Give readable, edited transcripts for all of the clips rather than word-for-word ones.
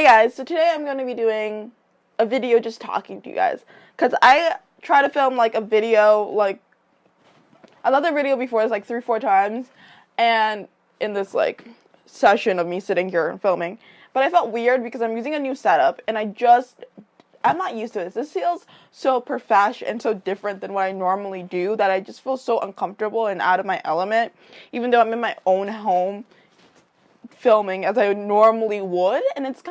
guys, so today I'm going to be doing a video just talking to you guys, because I try to film like a video, like another video before this like 3-4 times, and in this like session of me sitting here and filming, but I felt weird because I'm using a new setup, and I'm not used to this. This feels so professional and so different than what I normally do that I just feel so uncomfortable and out of my element, even though I'm in my own home filming as I normally would, and it's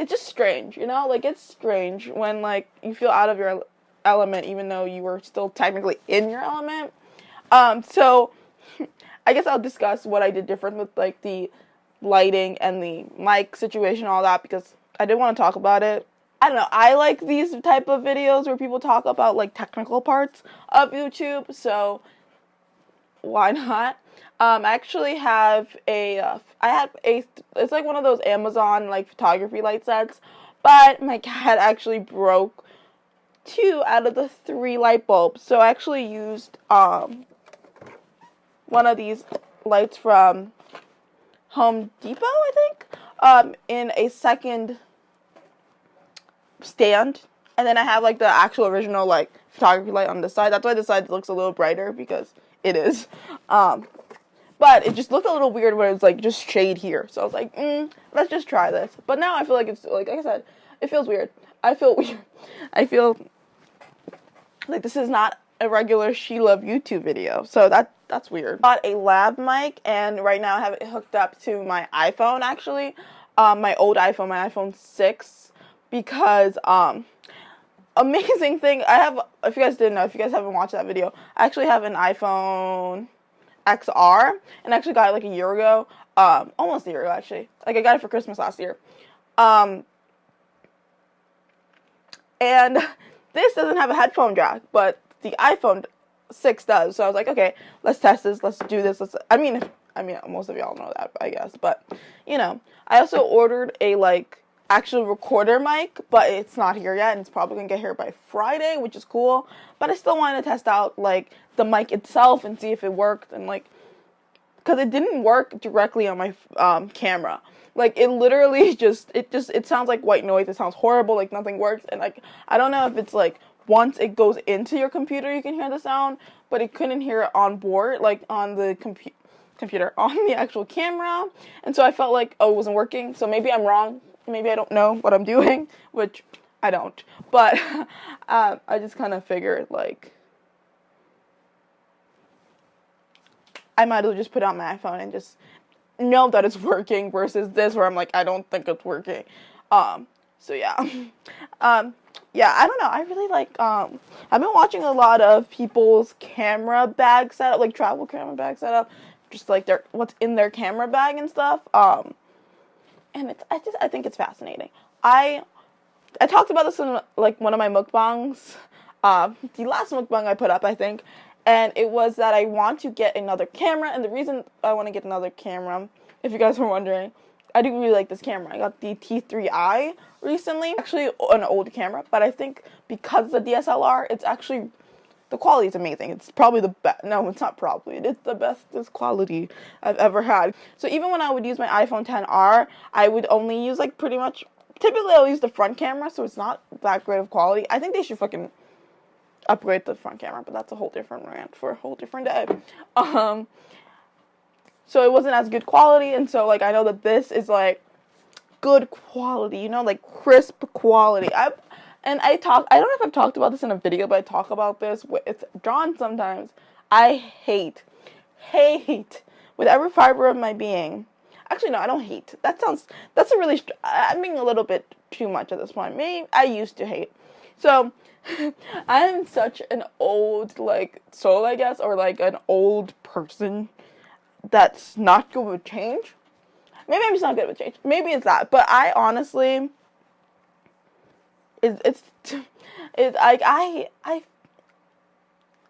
just strange, you know, like it's strange when like you feel out of your element even though you were still technically in your element. So I guess I'll discuss what I did different with like the lighting and the mic situation, all that, because I did want to talk about it. I don't know, I like these type of videos where people talk about like technical parts of YouTube, so why not? I actually have it's like one of those Amazon like photography light sets, but my cat actually broke 2 out of the 3 light bulbs, so I actually used one of these lights from Home Depot, I think, in a second stand, and then I have like the actual original like photography light on the side. That's why the side looks a little brighter, because it is. But it just looked a little weird when it's like just shade here. So I was like, let's just try this. But now I feel like it's like I said, it feels weird. I feel weird. I feel like this is not a regular She Love YouTube video. So that's weird. Bought a lav mic, and right now I have it hooked up to my iPhone actually. My old iPhone, my iPhone 6, because amazing thing, I have, if you guys didn't know, if you guys haven't watched that video, I actually have an iPhone XR, and I actually got it like a year ago, almost a year ago actually, like I got it for Christmas last year, and this doesn't have a headphone jack, but the iPhone 6 does, so I was like, okay, let's test this, let's do this, I mean, most of y'all know that, I guess, but, you know, I also ordered a, like, actual recorder mic, but it's not here yet, and it's probably gonna get here by Friday, which is cool, but I still wanted to test out, like, the mic itself and see if it worked, and, like, because it didn't work directly on my camera. Like, it literally it sounds like white noise, it sounds horrible, like, nothing works, and, like, I don't know if it's, like, once it goes into your computer, you can hear the sound, but it couldn't hear it on board, like, on the computer, on the actual camera, and so I felt like, oh, it wasn't working, so maybe I'm wrong. Maybe I don't know what I'm doing, which I don't, but I just kind of figured, like, I might as well just put out my iPhone and just know that it's working, versus this where I'm like, I don't think it's working. So yeah. Yeah, I don't know, I really like, I've been watching a lot of people's camera bag setup, like travel camera bag setup, just like what's in their camera bag and stuff, and I think it's fascinating. I talked about this in like one of my mukbangs, the last mukbang I put up, I think, and it was that I want to get another camera, and the reason I want to get another camera, if you guys were wondering, I do really like this camera. I got the T3i recently, actually an old camera, but I think because the DSLR, it's actually, the quality is amazing. It's probably the best. No, it's not probably. It's the bestest quality I've ever had. So even when I would use my iPhone XR, I would only use like pretty much, typically I'll use the front camera, so it's not that great of quality. I think they should fucking upgrade the front camera, but that's a whole different rant for a whole different day. So it wasn't as good quality, and so like I know that this is like good quality, you know, like crisp quality. I don't know if I've talked about this in a video, but I talk about this with John sometimes. I hate with every fiber of my being. Actually, no, I don't hate. That's I'm being a little bit too much at this point. Maybe I used to hate. So, I am such an old, like, soul, I guess, or like an old person that's not good with change. Maybe I'm just not good with change. Maybe it's that. But I honestly, it's I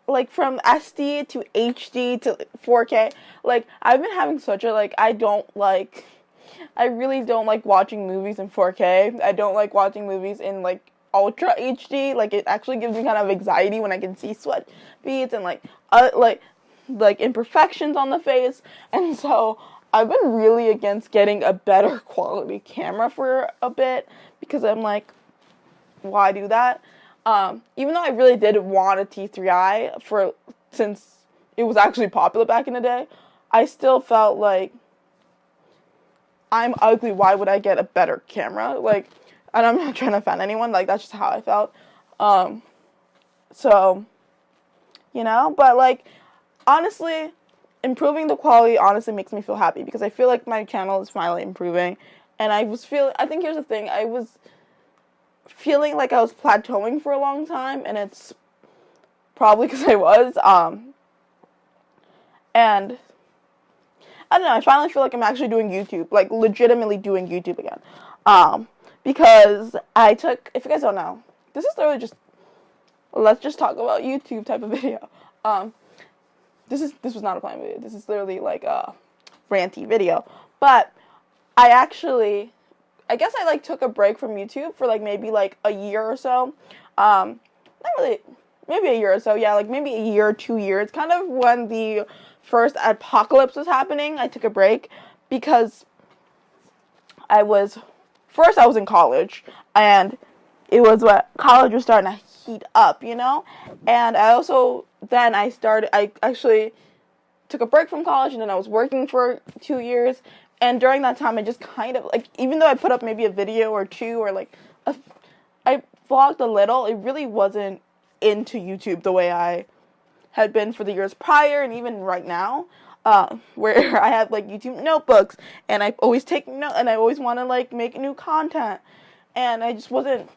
like from SD to HD to 4K, like I've been having such a I really don't like watching movies in 4K. I don't like watching movies in like Ultra HD. Like it actually gives me kind of anxiety when I can see sweat beads and like imperfections on the face, and so I've been really against getting a better quality camera for a bit, because I'm like, why do that? Even though I really did want a T3i since it was actually popular back in the day, I still felt like I'm ugly. Why would I get a better camera? Like, and I'm not trying to offend anyone. Like, that's just how I felt. So, but like, honestly, improving the quality honestly makes me feel happy, because I feel like my channel is finally improving. And I think here's the thing, I was feeling like I was plateauing for a long time, and it's probably because I was, and I don't know, I finally feel like I'm actually doing YouTube, like legitimately doing YouTube again, because if you guys don't know, this is literally just, let's just talk about YouTube type of video. This was not a planned video. This is literally like a ranty video. But I guess I like took a break from YouTube for like maybe like a year or so. Not really, maybe a year or so. Yeah, like maybe a year, 2 years. Kind of when the first apocalypse was happening, I took a break because I was in college, and it was what college was starting to heat up, and I actually took a break from college, and then I was working for 2 years, and during that time I just kind of like, even though I put up maybe a video or two, or like I vlogged a little, it really wasn't into YouTube the way I had been for the years prior, and even right now, where I have like YouTube notebooks, and I always take notes, and I always want to like make new content, and I just wasn't.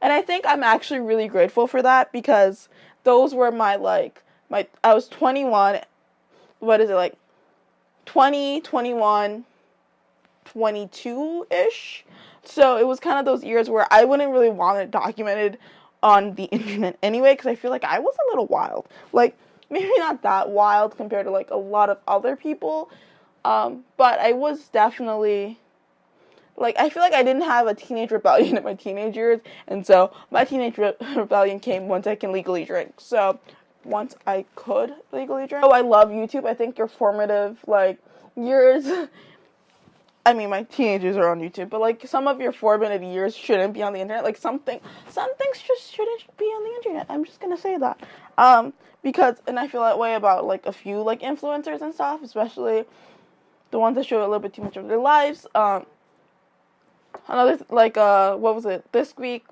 And I think I'm actually really grateful for that, because those were I was 21, what is it, like 20, 21, 22-ish. So it was kind of those years where I wouldn't really want it documented on the internet anyway, because I feel like I was a little wild. Like, maybe not that wild compared to like a lot of other people, but I was definitely, like, I feel like I didn't have a teenage rebellion in my teenage years, and so my teenage rebellion came once I can legally drink. So, once I could legally drink. Oh, I love YouTube. I think your formative, like, years, I mean, my teenagers are on YouTube, but, like, some of your formative years shouldn't be on the internet. Like, some things just shouldn't be on the internet. I'm just gonna say that. Because, and I feel that way about, like, a few, like, influencers and stuff, especially the ones that show a little bit too much of their lives. Another, like, what was it, this week,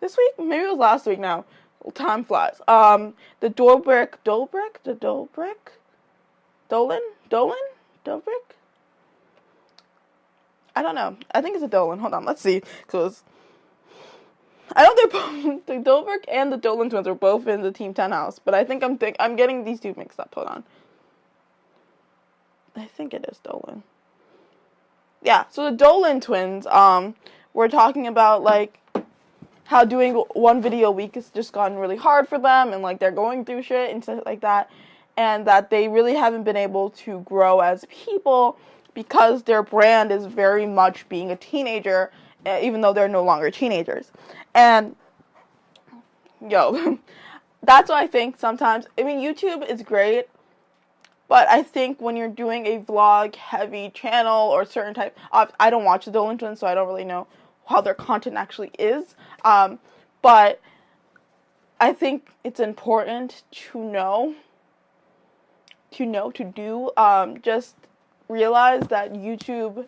maybe it was last week now, time flies, the Dolan, I don't know, I think it's a Dolan, hold on, let's see, because I know they're both, the Dolberg and the Dolan Twins are both in the Team 10 house, but I think I'm getting these two mixed up, hold on, I think it is Dolan. Yeah, so the Dolan Twins, we're talking about, like, how doing one video a week has just gotten really hard for them, and, like, they're going through shit and stuff like that, and that they really haven't been able to grow as people because their brand is very much being a teenager, even though they're no longer teenagers. And, that's why I think sometimes, I mean, YouTube is great, but I think when you're doing a vlog-heavy channel or certain type, I don't watch the Dolan Twins, so I don't really know how their content actually is. But I think it's important to just realize that YouTube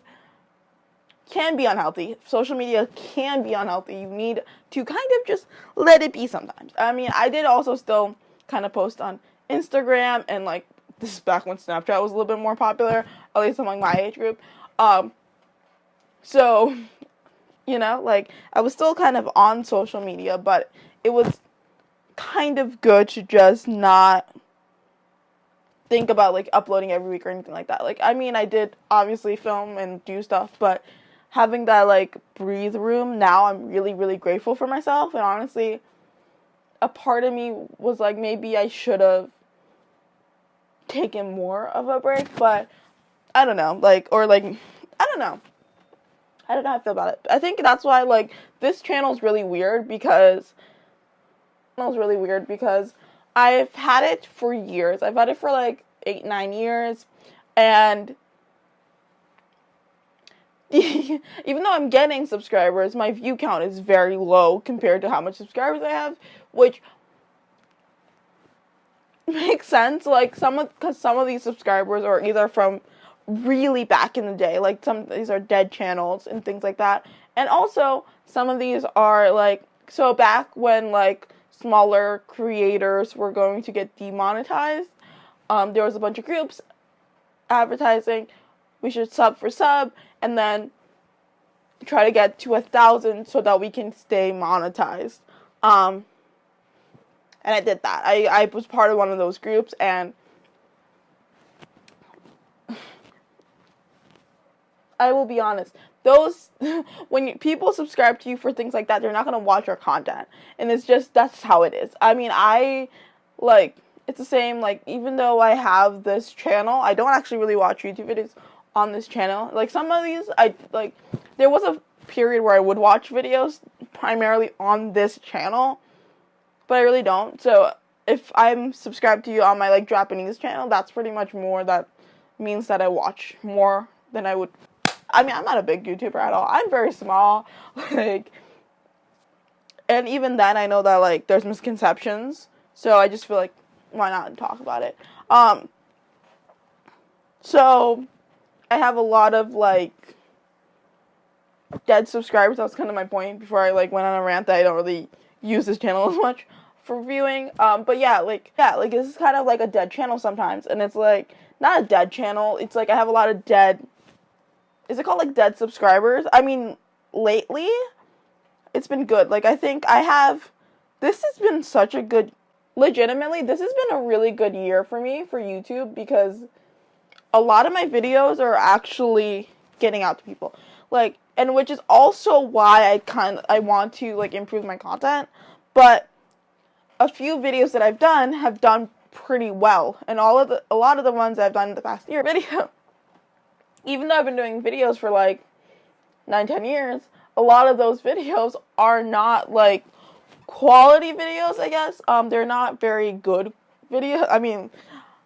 can be unhealthy. Social media can be unhealthy. You need to kind of just let it be sometimes. I mean, I did also still kind of post on Instagram, and, like, this is back when Snapchat was a little bit more popular, at least among my age group. So, like, I was still kind of on social media, but it was kind of good to just not think about, like, uploading every week or anything like that. Like, I mean, I did obviously film and do stuff, but having that, like, breathe room, now I'm really, really grateful for myself. And honestly, a part of me was like, maybe I should have taken more of a break, but I don't know, I don't know how I feel about it. I think that's why, like, this channel's really weird, because I've had it for years. I've had it for, like, 8-9 years, and even though I'm getting subscribers, my view count is very low compared to how much subscribers I have, which makes sense. Like, because some of these subscribers are either from really back in the day, like some of these are dead channels and things like that, and also some of these are like, so back when like smaller creators were going to get demonetized, there was a bunch of groups advertising we should sub for sub and then try to get to 1,000 so that we can stay monetized. And I did that. I was part of one of those groups, and I will be honest, those, when people subscribe to you for things like that, they're not going to watch your content, and it's just, that's how it is. I mean, it's the same, like, even though I have this channel, I don't actually really watch YouTube videos on this channel. Like, some of these, there was a period where I would watch videos primarily on this channel, but I really don't. So if I'm subscribed to you on my like Japanese channel, that's pretty much more, that means that I watch more than I would. I mean, I'm not a big YouTuber at all. I'm very small, like, and even then I know that like there's misconceptions, so I just feel like, why not talk about it? So I have a lot of like dead subscribers. That was kind of my point before I like went on a rant that I don't really use this channel as much for viewing. But yeah, this is kind of like a dead channel sometimes, and it's like not a dead channel. It's like I have a lot of dead. Is it called like dead subscribers? I mean, lately, it's been good. Like, I think this has been such a good, legitimately, this has been a really good year for me for YouTube, because a lot of my videos are actually getting out to people. Like, and which is also why I want to like improve my content. But a few videos that I've done have done pretty well, and a lot of the ones I've done in the past year video, even though I've been doing videos for like 9-10 years, a lot of those videos are not like quality videos, I guess. They're not very good videos. I mean,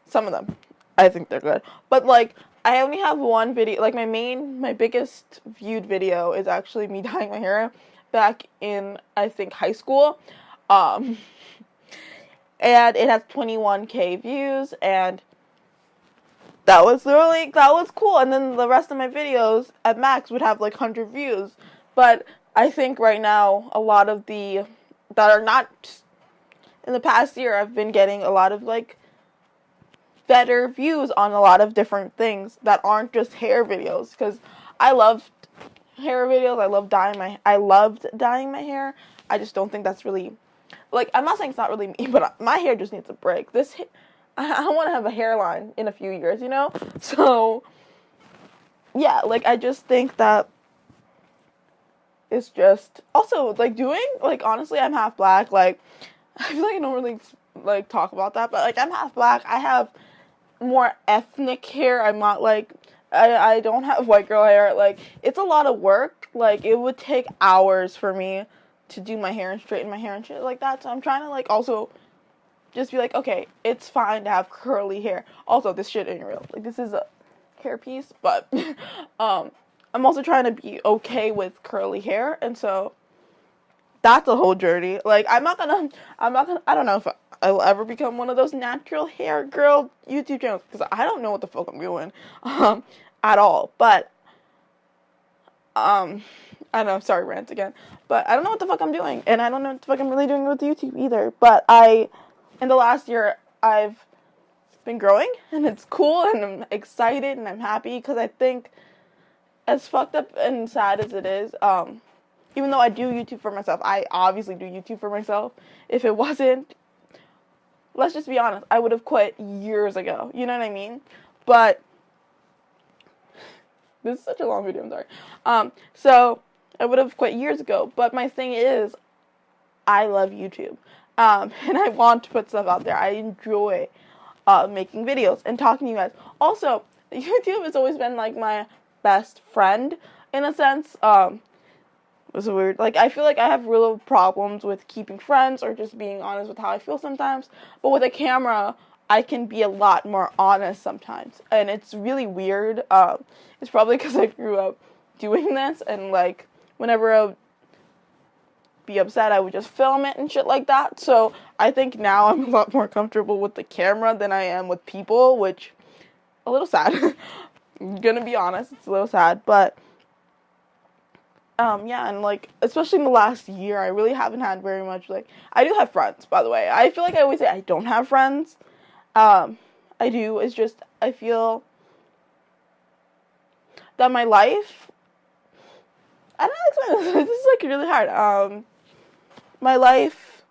some of them, I think they're good, but like, I only have one video, like my biggest viewed video is actually me dyeing my hair back in, I think, high school. And it has 21K views, and that was cool. And then the rest of my videos at max would have like 100 views. But I think right now, a lot of that are not, in the past year, I've been getting a lot of like better views on a lot of different things that aren't just hair videos, because I loved hair videos. I loved dyeing my hair. I just don't think that's really, like, I'm not saying it's not really me, but my hair just needs a break. I want to have a hairline in a few years, you know? So, yeah, like, I just think that it's just, also, like, honestly, I'm half black. Like, I feel like I don't really, like, talk about that, but, like, I'm half black. I have more ethnic hair. I'm not, like, I don't have white girl hair. Like, it's a lot of work. Like, it would take hours for me to do my hair and straighten my hair and shit like that. So I'm trying to, like, also just be like, okay, it's fine to have curly hair. Also, this shit ain't real. Like, this is a hair piece, but I'm also trying to be okay with curly hair, and so that's a whole journey. Like, I don't know if I will ever become one of those natural hair girl YouTube channels, because I don't know what the fuck I'm doing at all. But I don't know, sorry, rant again, but I don't know what the fuck I'm doing, and I don't know what the fuck I'm really doing with YouTube either. But in the last year, I've been growing, and it's cool, and I'm excited, and I'm happy, because I think, as fucked up and sad as it is, even though I do YouTube for myself, I obviously do YouTube for myself. If it wasn't, let's just be honest, I would have quit years ago, you know what I mean? But this is such a long video, I'm sorry. So I would have quit years ago, but my thing is, I love YouTube. And I want to put stuff out there. I enjoy making videos and talking to you guys. Also, YouTube has always been like my best friend in a sense. It's weird. Like, I feel like I have real problems with keeping friends or just being honest with how I feel sometimes. But with a camera, I can be a lot more honest sometimes. And it's really weird. It's probably because I grew up doing this, and like whenever I would be upset, I would just film it and shit like that. So I think now I'm a lot more comfortable with the camera than I am with people, which a little sad. I'm gonna be honest, it's a little sad, but yeah, and like especially in the last year, I really haven't had very much. Like, I do have friends, by the way. I feel like I always say I don't have friends. I do. It's just I feel that my life. I don't know how to explain this. This is like really hard. My life.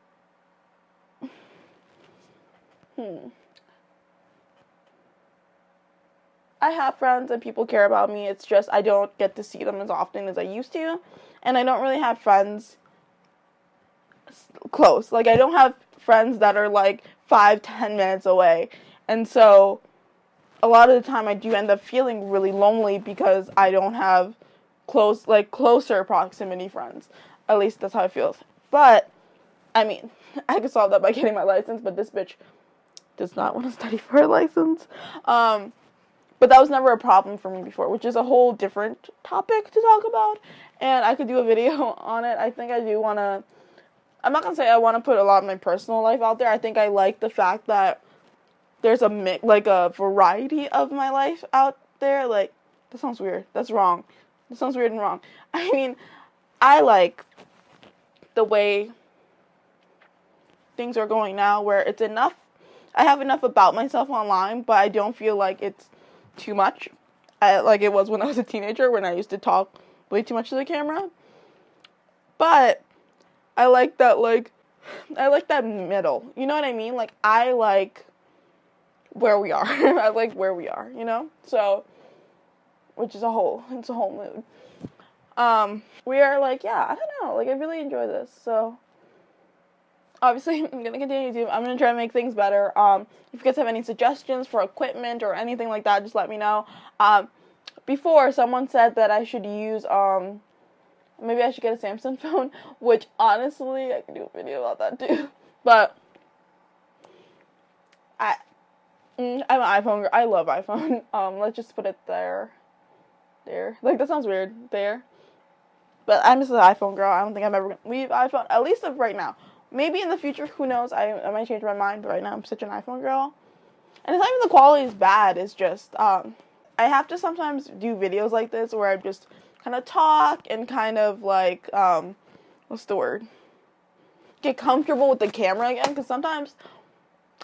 I have friends and people care about me. It's just I don't get to see them as often as I used to, and I don't really have friends close. Like, I don't have friends that are like 5-10 minutes away, and so a lot of the time I do end up feeling really lonely because I don't have closer proximity friends. At least that's how it feels. But I mean, I could solve that by getting my license, but this bitch does not want to study for a license. But that was never a problem for me before, which is a whole different topic to talk about, and I could do a video on it. I think I do want to, I'm not going to say I want to put a lot of my personal life out there. I think I like the fact that there's a variety of my life out there. Like, that sounds weird. That's wrong. That sounds weird and wrong. I mean, I like the way things are going now, where it's enough. I have enough about myself online, but I don't feel like it's too much, like it was when I was a teenager, when I used to talk way too much to the camera. But I like that, middle. You know what I mean? Like, I like where we are. I like where we are, you know? So, which is it's a whole mood. We are like, yeah, I don't know, like, I really enjoy this, so obviously, I'm going to continue to. I'm going to try to make things better. If you guys have any suggestions for equipment or anything like that, just let me know. Before, someone said that I should use, maybe I should get a Samsung phone, which, honestly, I can do a video about that, too. But I'm an iPhone girl. I love iPhone. Let's just put it there. There. Like, that sounds weird. There. But I'm just an iPhone girl. I don't think I'm ever going to leave iPhone, at least of right now. Maybe in the future, who knows, I might change my mind, but right now I'm such an iPhone girl. And it's not even the quality is bad, it's just, I have to sometimes do videos like this where I just kind of talk and kind of like, what's the word? Get comfortable with the camera again, because sometimes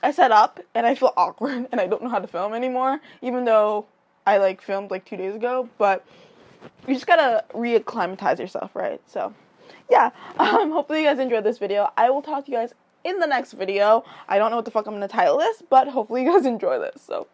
I set up and I feel awkward and I don't know how to film anymore, even though I like filmed like 2 days ago, but you just gotta reacclimatize yourself, right? So yeah, hopefully you guys enjoyed this video. I will talk to you guys in the next video. I don't know what the fuck I'm going to title this, but hopefully you guys enjoy this, so